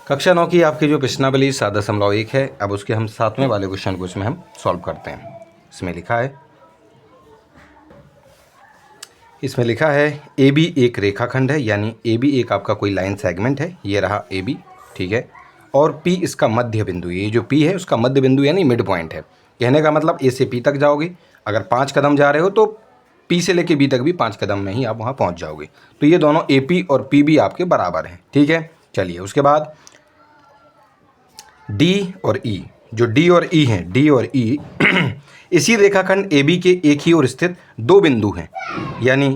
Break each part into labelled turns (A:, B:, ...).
A: कक्षा 9 की आपकी जो प्रश्नावली 7.1 है, अब उसके हम 7वें वाले क्वेश्चन को इसमें हम सॉल्व करते हैं। इसमें लिखा है ए बी एक रेखाखंड है, यानी ए बी एक आपका कोई लाइन सेगमेंट है, ये रहा ए बी, ठीक है। और पी इसका मध्य बिंदु, ये जो पी है उसका मध्य बिंदु यानी मिड पॉइंट है। कहने का मतलब ए से पी तक जाओगे, अगर 5 कदम जा रहे हो तो पी से लेके बी तक भी 5 कदम में ही आप वहाँ पहुँच जाओगे। तो ये दोनों ए पी और पी बी आपके बराबर हैं, ठीक है। चलिए उसके बाद डी और ई, जो डी और ई हैं, डी और ई इसी रेखाखंड ए बी के एक ही ओर स्थित दो बिंदु हैं, यानी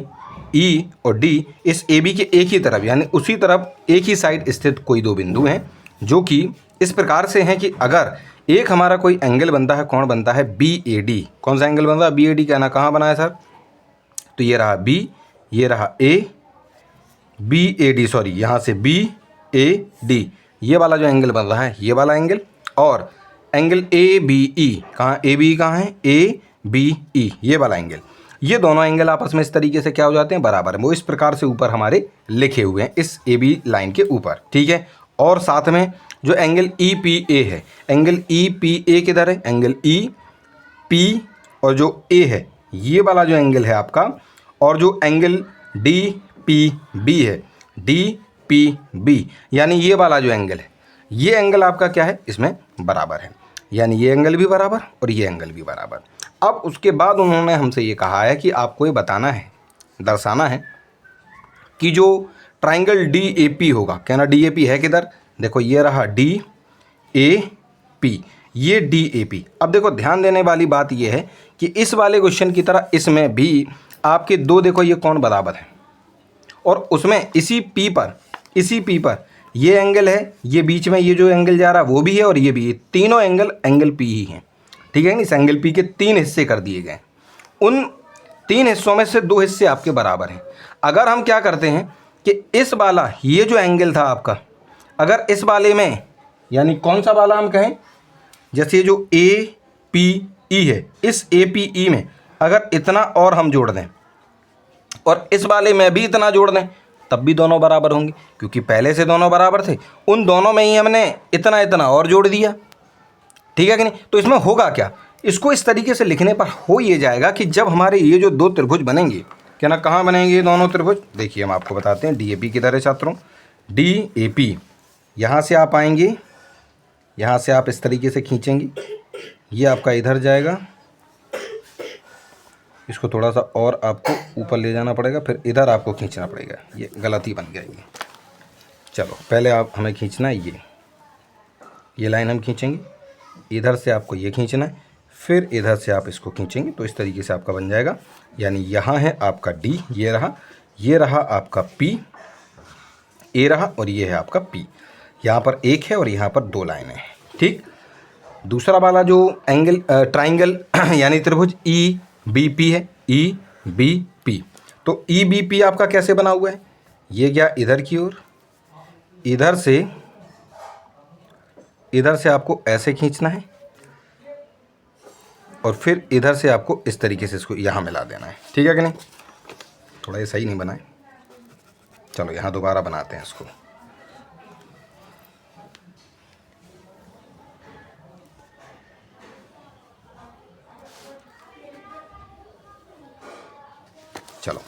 A: ई और डी इस ए बी के एक ही तरफ यानी उसी तरफ एक ही साइड स्थित कोई दो बिंदु हैं, जो कि इस प्रकार से हैं कि अगर एक हमारा कोई एंगल बनता है, कौन बनता है, बी ए डी। कौन सा एंगल बनता है, बी ए डी। कहना कहाँ बना है सर, तो ये रहा बी, ये रहा ए, बी ए डी, सॉरी यहाँ से बी ए डी, ये वाला जो एंगल बन रहा है ये वाला एंगल, और एंगल ए बी ई, कहाँ ए बी कहाँ है, ए बी ई, ये वाला एंगल, ये दोनों एंगल आपस में इस तरीके से क्या हो जाते हैं, बराबर है। वो इस प्रकार से ऊपर हमारे लिखे हुए हैं इस ए बी लाइन के ऊपर, ठीक है। और साथ में जो एंगल ई पी ए है, एंगल ई पी ए किधर है, एंगल ई पी और जो ए है ये वाला जो एंगल है आपका, और जो एंगल डी पी बी है, डी पी बी यानी ये वाला जो एंगल है, ये एंगल आपका क्या है, इसमें बराबर है, यानी ये एंगल भी बराबर और ये एंगल भी बराबर। अब उसके बाद उन्होंने हमसे ये कहा है कि आपको ये बताना है, दर्शाना है कि जो ट्राइंगल डी ए पी होगा, कहना डी ए पी है किधर, देखो ये रहा डी ए पी, ये डी ए पी। अब देखो ध्यान देने वाली बात ये है कि इस वाले क्वेश्चन की तरह इसमें भी आपके दो, देखो ये कौन बराबर है, और उसमें इसी पी पर ये एंगल है, ये बीच में ये जो एंगल जा रहा है वो भी है, और ये भी, ये तीनों एंगल पी ही हैं, ठीक है। इस एंगल पी के 3 हिस्से कर दिए गए, उन 3 हिस्सों में से 2 हिस्से आपके बराबर हैं। अगर हम क्या करते हैं कि इस वाला ये जो एंगल था आपका, अगर इस वाले में, यानी कौन सा वाला हम कहें, जैसे जो ए पी ई है, इस ए पी ई में अगर इतना और हम जोड़ दें और इस वाले में भी इतना जोड़ दें, तब भी दोनों बराबर होंगे, क्योंकि पहले से दोनों बराबर थे, उन दोनों में ही हमने इतना इतना और जोड़ दिया, ठीक है कि नहीं। तो इसमें होगा क्या, इसको इस तरीके से लिखने पर हो ये जाएगा कि जब हमारे ये जो दो त्रिभुज बनेंगे, क्या ना कहाँ बनेंगे ये दोनों त्रिभुज, देखिए हम आपको बताते हैं। डी ए पी किधर है छात्रों, डी ए पी, यहाँ से आप आएंगे, यहाँ से आप इस तरीके से खींचेंगे, ये आपका इधर जाएगा, इसको थोड़ा सा और आपको ऊपर ले जाना पड़ेगा, फिर इधर आपको खींचना पड़ेगा, ये गलती बन गया ये। चलो पहले आप हमें खींचना है ये लाइन हम खींचेंगे, इधर से आपको ये खींचना है, फिर इधर से आप इसको खींचेंगे, तो इस तरीके से आपका बन जाएगा। यानी यहाँ है आपका डी, ये रहा आपका पी, ए रहा, और ये है आपका पी। यहाँ पर एक है और यहाँ पर 2 लाइनें हैं, ठीक। दूसरा वाला जो एंगल ट्राइंगल यानी त्रिभुज ई बी पी है, ई बी पी, तो ई बी पी आपका कैसे बना हुआ है, ये गया इधर की ओर, इधर से आपको ऐसे खींचना है, और फिर इधर से आपको इस तरीके से इसको यहाँ मिला देना है, ठीक है कि नहीं। थोड़ा ये सही नहीं बना है, चलो यहाँ दोबारा बनाते हैं इसको। चलो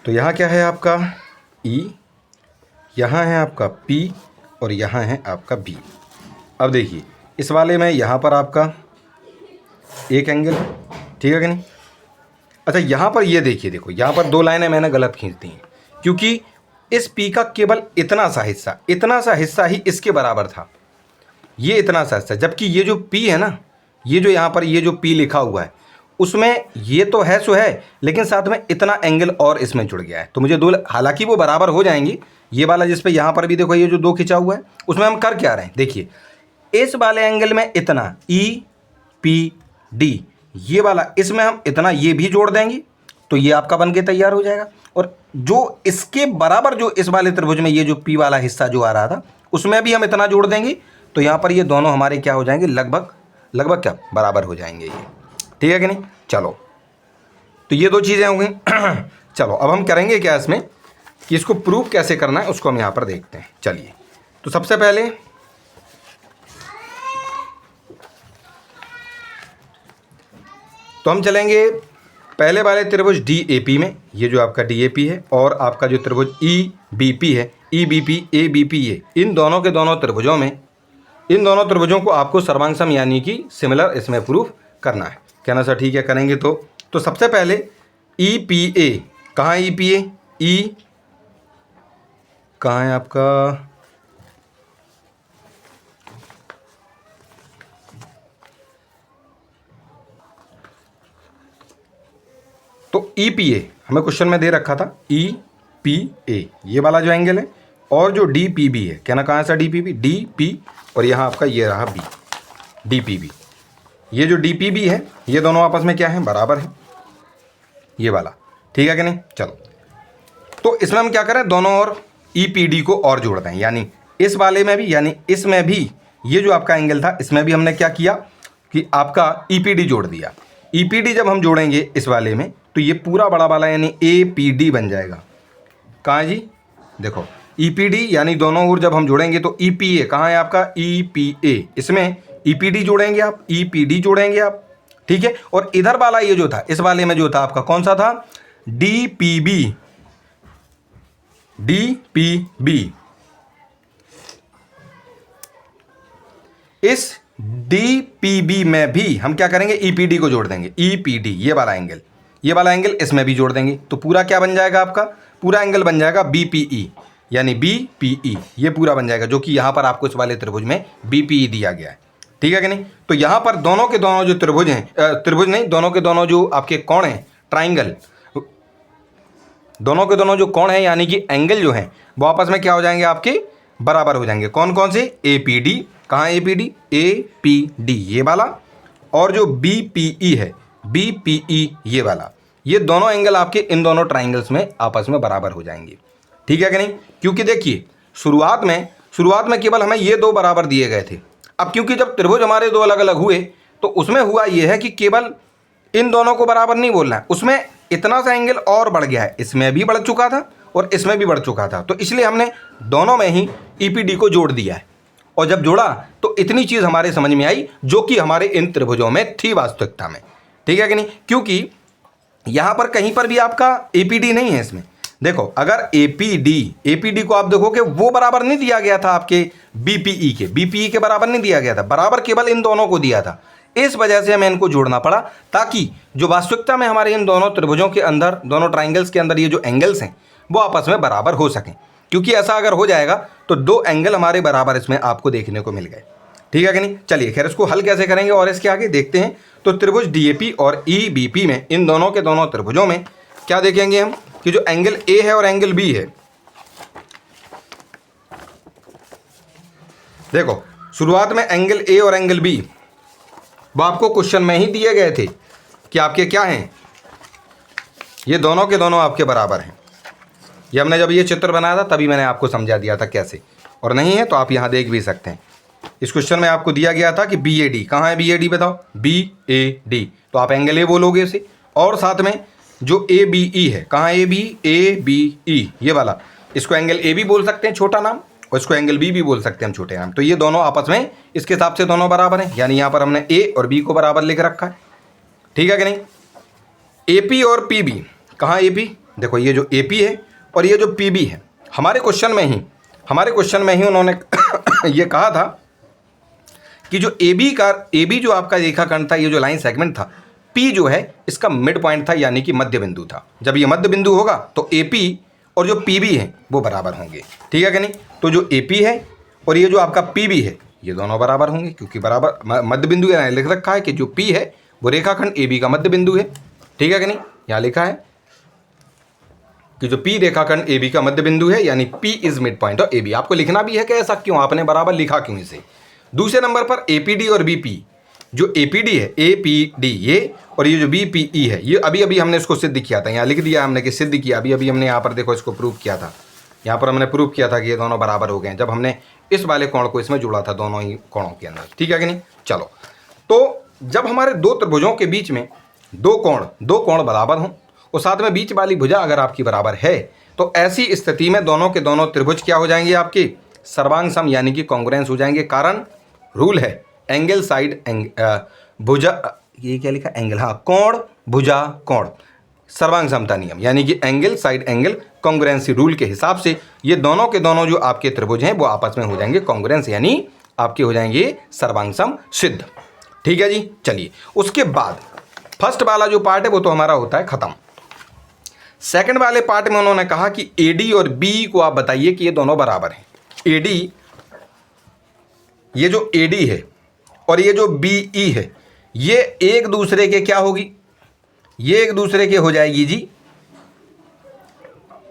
A: तो यहाँ क्या है आपका E, यहाँ है आपका P और यहाँ है आपका B। अब देखिए इस वाले में यहाँ पर आपका एक एंगल, ठीक है कि नहीं। अच्छा यहाँ पर ये देखिए, देखो यहाँ पर 2 लाइनें मैंने गलत खींच दी हैं, क्योंकि इस P का केवल इतना सा हिस्सा ही इसके बराबर था, ये इतना सा हिस्सा, जबकि ये जो P है ना, ये जो यहाँ पर ये जो P लिखा हुआ है उसमें ये तो है सो है, लेकिन साथ में इतना एंगल और इसमें जुड़ गया है, तो मुझे 2, हालांकि वो बराबर हो जाएंगी। ये वाला जिस पे यहाँ पर भी देखो ये जो 2 खिंचा हुआ है, उसमें हम कर क्या रहे हैं, देखिए इस वाले एंगल में इतना ई पी डी, ये वाला इसमें हम इतना ये भी जोड़ देंगे, तो ये आपका बन के तैयार हो जाएगा। और जो इसके बराबर जो इस वाले त्रिभुज में ये जो पी वाला हिस्सा जो आ रहा था, उसमें भी हम इतना जोड़ देंगे, तो यहाँ पर ये दोनों हमारे क्या हो जाएंगे, लगभग क्या बराबर हो जाएंगे ये, ठीक है कि नहीं। चलो तो ये 2 चीज़ें हो गई। चलो अब हम करेंगे क्या इसमें कि इसको प्रूफ कैसे करना है उसको हम यहाँ पर देखते हैं। चलिए तो सबसे पहले तो हम चलेंगे पहले वाले त्रिभुज DAP में, ये जो आपका DAP है, और आपका जो त्रिभुज EBP है, EBP ABPA, इन दोनों के दोनों त्रिभुजों में, इन दोनों त्रिभुजों को आपको सर्वांग यानी कि सिमिलर इसमें प्रूफ करना है। कहना सर ठीक है, करेंगे। तो सबसे पहले EPA, कहाँ EPA, E कहाँ है आपका, तो EPA हमें क्वेश्चन में दे रखा था, EPA ये वाला जो एंगल है, और जो DPB है, कहना कहाँ सा DPB, DP, और यहाँ आपका ये रहा B, DPB। ये जो DPB है ये दोनों आपस में क्या है, बराबर है, ये वाला, ठीक है कि नहीं। चलो, तो इसमें हम क्या करें, दोनों और EPD को और जोड़ दें, यानी इस वाले में भी, यानी इसमें भी, ये जो आपका एंगल था इसमें भी हमने क्या किया कि आपका EPD जोड़ दिया। EPD जब हम जोड़ेंगे इस वाले में तो ये पूरा बड़ा वाला यानी APD बन जाएगा। कहाँ है जी, देखो EPD यानी दोनों ओर जब हम जोड़ेंगे तो EPA कहाँ है आपका, EPA, इसमें EPD जोड़ेंगे आप, EPD जोड़ेंगे आप, ठीक है। और इधर वाला ये जो था, इस वाले में जो था आपका कौन सा था, DPB, DPB। इस DPB में भी हम क्या करेंगे, EPD को जोड़ देंगे, EPD ये वाला एंगल, ये वाला एंगल इसमें भी जोड़ देंगे, तो पूरा क्या बन जाएगा आपका, पूरा एंगल बन जाएगा BPE, यानी BPE ये पूरा बन जाएगा, जो कि यहाँ पर आपको इस वाले त्रिभुज में BPE दिया गया है, ठीक है कि नहीं। तो यहाँ पर दोनों के दोनों जो त्रिभुज हैं, त्रिभुज नहीं, दोनों के दोनों जो आपके कोण हैं, ट्राइंगल, दोनों के दोनों जो कोण हैं यानी कि एंगल जो हैं वो आपस में क्या हो जाएंगे, आपके बराबर हो जाएंगे। कौन कौन से, APD, कहाँ APD, APD ये वाला, और जो BPE है, BPE ये वाला, ये दोनों एंगल आपके इन दोनों ट्राइंगल्स में आपस में बराबर हो जाएंगे, ठीक है कि नहीं। क्योंकि देखिए शुरुआत में केवल हमें ये दो बराबर दिए गए थे। अब क्योंकि जब त्रिभुज हमारे दो अलग अलग हुए तो उसमें हुआ ये है कि केवल इन दोनों को बराबर नहीं बोलना है, उसमें इतना सा एंगल और बढ़ गया है, इसमें भी बढ़ चुका था और इसमें भी बढ़ चुका था, तो इसलिए हमने दोनों में ही EPD को जोड़ दिया है। और जब जोड़ा तो इतनी चीज़ हमारे समझ में आई जो कि हमारे इन त्रिभुजों में थी वास्तविकता में, ठीक है कि नहीं। क्योंकि यहाँ पर कहीं पर भी आपका APD नहीं है इसमें। देखो अगर APD को आप देखोगे वो बराबर नहीं दिया गया था आपके BPE के बराबर नहीं दिया गया था, बराबर केवल इन दोनों को दिया था। इस वजह से हमें इनको जोड़ना पड़ा ताकि जो वास्तविकता में हमारे इन दोनों त्रिभुजों के अंदर, दोनों ट्राइंगल्स के अंदर ये जो एंगल्स हैं वो आपस में बराबर हो सकें। क्योंकि ऐसा अगर हो जाएगा तो दो एंगल हमारे बराबर इसमें आपको देखने को मिल गए, ठीक है कि नहीं। चलिए खैर इसको हल कैसे करेंगे और इसके आगे देखते हैं। तो त्रिभुज DAP और EBP में, इन दोनों के दोनों त्रिभुजों में क्या देखेंगे हम कि जो एंगल A है और एंगल B है, देखो शुरुआत में एंगल A और एंगल B वो आपको क्वेश्चन में ही दिए गए थे कि आपके क्या हैं, ये दोनों के दोनों आपके बराबर हैं। ये हमने जब ये चित्र बनाया था तभी मैंने आपको समझा दिया था कैसे, और नहीं है तो आप यहाँ देख भी सकते हैं। इस क्वेश्चन में आपको दिया गया था कि BAD, कहाँ है BAD बताओ, BAD, तो आप एंगल A बोलोगे इसे, और साथ में जो ABE है, कहाँ ABE ये वाला, इसको एंगल A भी बोल सकते हैं छोटा नाम, और इसको एंगल B भी बोल सकते हैं हम छोटे नाम। तो ये दोनों आपस में इसके हिसाब से दोनों बराबर हैं, यानी यहाँ पर हमने A और B को बराबर लिख रखा है, ठीक है कि नहीं। AP और PB, कहाँ AP, देखो ये जो AP है और ये जो PB है, हमारे क्वेश्चन में ही उन्होंने ये कहा था कि जो AB जो आपका रेखाखंड था, ये जो लाइन सेगमेंट था, P जो है इसका मिड पॉइंट था, यानी कि मध्य बिंदु था। जब ये मध्य बिंदु होगा तो AP और जो PB है वो बराबर होंगे, ठीक है कि नहीं। तो जो AP है और ये जो आपका PB है ये दोनों बराबर होंगे, क्योंकि बराबर मध्य बिंदु यहाँ लिख रखा है कि जो P है वो रेखाखंड AB का मध्य बिंदु है, ठीक है कि नहीं। यहाँ लिखा है कि जो P रेखाखंड AB का मध्य बिंदु है, यानी P is mid point of AB। आपको लिखना भी है कि ऐसा क्यों, आपने बराबर लिखा क्यों इसे। दूसरे नंबर पर APD और BP, जो APD है APD ये, और ये जो BPE है ये अभी हमने इसको सिद्ध किया था, यहाँ लिख दिया हमने कि सिद्ध किया। अभी हमने यहाँ पर देखो इसको प्रूव किया था, यहाँ पर हमने प्रूव किया था कि ये दोनों बराबर हो गए हैं जब हमने इस वाले कोण को इसमें जोड़ा था, दोनों ही कोणों के अंदर, ठीक है कि नहीं। चलो, तो जब हमारे दो त्रिभुजों के बीच में दो कोण बराबर हों और साथ में बीच वाली भुजा अगर आपकी बराबर है, तो ऐसी स्थिति में दोनों के दोनों त्रिभुज क्या हो जाएंगे, आपके सर्वांग सम यानी कि कॉन्ग्रुएंस हो जाएंगे। कारण रूल है एंगल साइड भुजा, ये क्या लिखा एंगल, हाँ कोण भुजा कोण, सर्वांग समता नियम यानी कि angle side angle congruency rule के हिसाब से ये दोनों के दोनों जो आपके त्रिभुज हैं वो आपस में हो जाएंगे कॉन्ग्रुएंस यानी आपके हो जाएंगे सर्वांग सम सिद्ध। ठीक है जी। चलिए उसके बाद फर्स्ट वाला जो पार्ट है वो तो हमारा होता है खत्म। सेकंड वाले पार्ट में उन्होंने कहा कि एडी और बी को आप बताइए कि ये दोनों बराबर हैं। एडी, ये जो एडी है और ये जो बीई है ये एक दूसरे के क्या होगी, ये एक दूसरे के हो जाएगी जी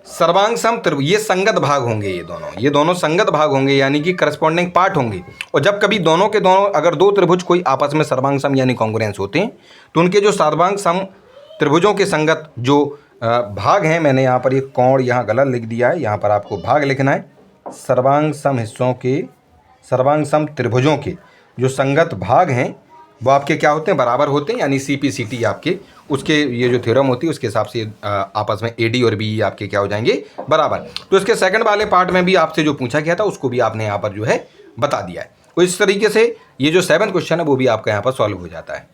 A: सर्वांग सम त्रिभुज, ये संगत भाग होंगे, ये दोनों संगत भाग होंगे यानी कि करस्पॉन्डिंग पार्ट होंगे। और जब कभी दोनों के दोनों अगर दो त्रिभुज कोई आपस में सर्वांग सम यानी कॉन्ग्रुएंस होते हैं तो उनके जो सर्वांग सम त्रिभुजों के संगत जो भाग हैं, मैंने यहाँ पर एक कोण यहाँ गलत लिख दिया है, यहाँ पर आपको भाग लिखना है। सर्वांग सम हिस्सों के, सर्वांग सम त्रिभुजों के जो संगत भाग हैं वो आपके क्या होते हैं, बराबर होते हैं, यानी CP/CT आपके उसके ये जो थ्योरम होती है उसके हिसाब से आपस में AD और BE आपके क्या हो जाएंगे, बराबर। तो इसके सेकंड वाले पार्ट में भी आपसे जो पूछा गया था उसको भी आपने यहाँ पर जो है बता दिया है। तो इस तरीके से ये जो 7 क्वेश्चन है वो भी आपका यहाँ पर सॉल्व हो जाता है।